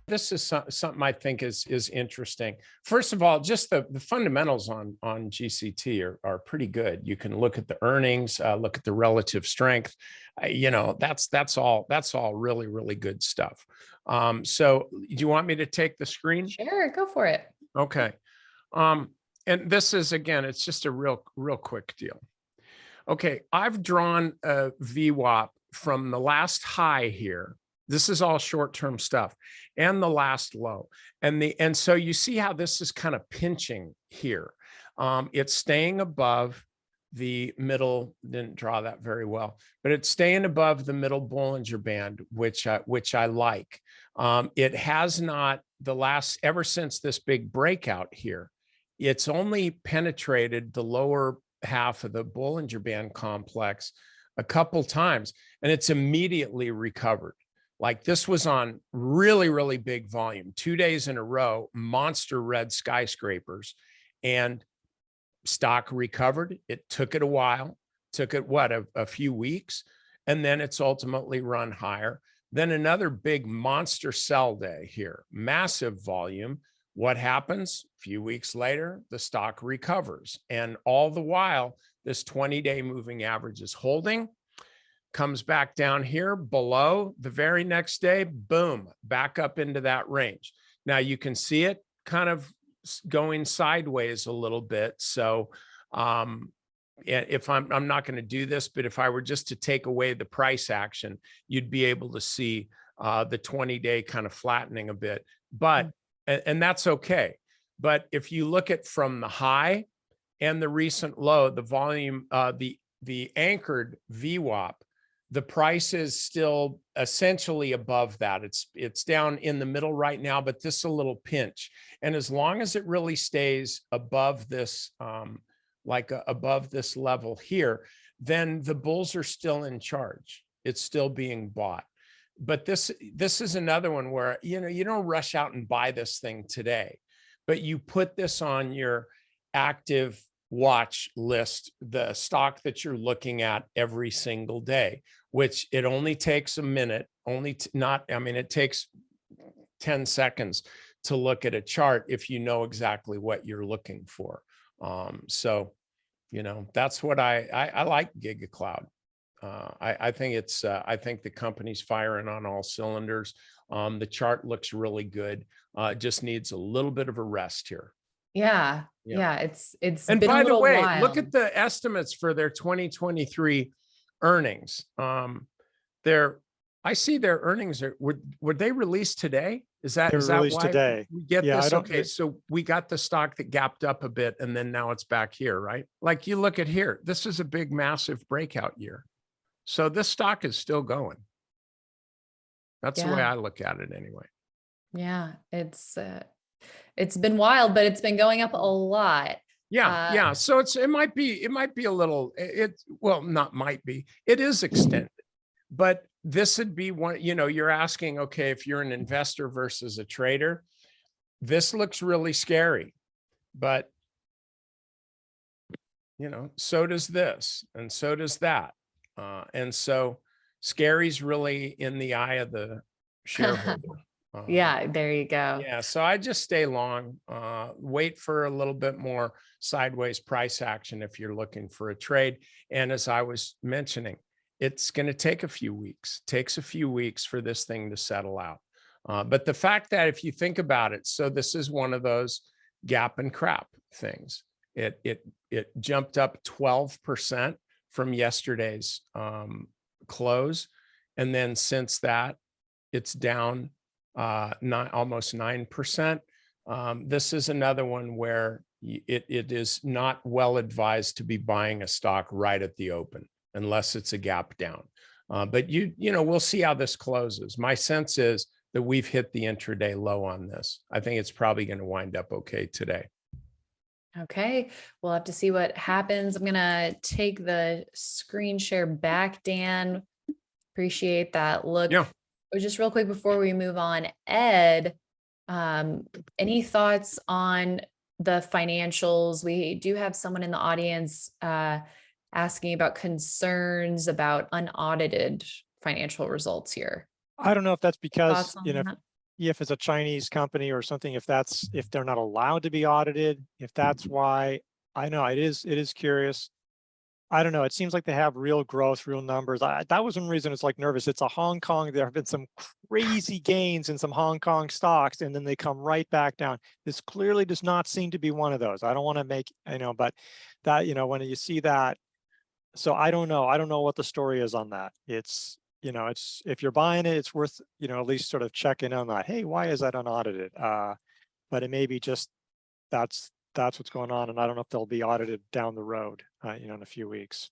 This is something I think is interesting. First of all, just the fundamentals on GCT are pretty good. You can look at the earnings, look at the relative strength. You know, that's all really, really good stuff. So do you want me to take the screen? Sure, go for it. Okay. And this is, again, it's just a real quick deal. Okay, I've drawn a VWAP from the last high here. This is all short-term stuff, and the last low. And so you see how this is kind of pinching here. It's staying above the middle, didn't draw that very well, but it's staying above the middle Bollinger Band, which I like. It has not, ever since this big breakout here, it's only penetrated the lower half of the Bollinger Band complex a couple times, and it's immediately recovered. Like, this was on really, really big volume, 2 days in a row, monster red skyscrapers, and stock recovered. It took it a while, took it a few weeks, and then it's ultimately run higher. Then another big monster sell day here, massive volume. What happens? A few weeks later, the stock recovers. And all the while, this 20-day moving average is holding, comes back down here below. The very next day, boom, back up into that range. Now you can see it kind of going sideways a little bit. So if I'm not going to do this, but if I were just to take away the price action, you'd be able to see the 20-day kind of flattening a bit. But and that's okay. But if you look at from the high and the recent low, the volume, the anchored VWAP, the price is still essentially above that. It's down in the middle right now, but this is a little pinch. And as long as it really stays above this, above this level here, then the bulls are still in charge. It's still being bought. But this is another one where, you know, you don't rush out and buy this thing today, but you put this on your active watch list, the stock that you're looking at every single day, which it only takes a minute, it takes 10 seconds to look at a chart if you know exactly what you're looking for. So, you know, that's what I like GigaCloud. I think the company's firing on all cylinders. The chart looks really good. It just needs a little bit of a rest here. Yeah. It's and been by a the little way, while. Look at the estimates for their 2023 earnings. I see their earnings were they released today? Is that released why today? We get this? Okay, so we got the stock that gapped up a bit, and then now it's back here, right? Like, you look at here, this is a big, massive breakout year. So this stock is still going. That's the way I look at it anyway. Yeah, it's been wild, but it's been going up a lot. Yeah. So it might be a little, not might be, it is extended, but this would be one, you know, you're asking, okay, if you're an investor versus a trader, this looks really scary, but you know, so does this, and so does that. And so scary's really in the eye of the shareholder. Yeah, there you go. Yeah, so I just stay long, wait for a little bit more sideways price action if you're looking for a trade. And as I was mentioning, it's going to take a few weeks, takes a few weeks for this thing to settle out. But the fact that, if you think about it, so this is one of those gap and crap things. It jumped up 12% from yesterday's close. And then since that, it's down almost 9%. This is another one where it is not well advised to be buying a stock right at the open unless it's a gap down. But you know, we'll see how this closes. My sense is that we've hit the intraday low on this. I think it's probably going to wind up okay today. Okay, we'll have to see what happens. I'm going to take the screen share back, Dan. Appreciate that. Look, just real quick before we move on, Ed, any thoughts on the financials? We do have someone in the audience asking about concerns about unaudited financial results here. I don't know if that's because, you know, if it's a Chinese company or something, if they're not allowed to be audited, if that's why. I know it is curious. I don't know. It seems like they have real growth, real numbers. That was one reason it's like nervous. It's a Hong Kong. There have been some crazy gains in some Hong Kong stocks, and then they come right back down. This clearly does not seem to be one of those. I don't want to make, but that, when you see that, so I don't know. I don't know what the story is on that. It's, if you're buying it, it's worth, at least sort of checking on that. Hey, why is that unaudited? But it may be just that's what's going on. And I don't know if they'll be audited down the road, in a few weeks.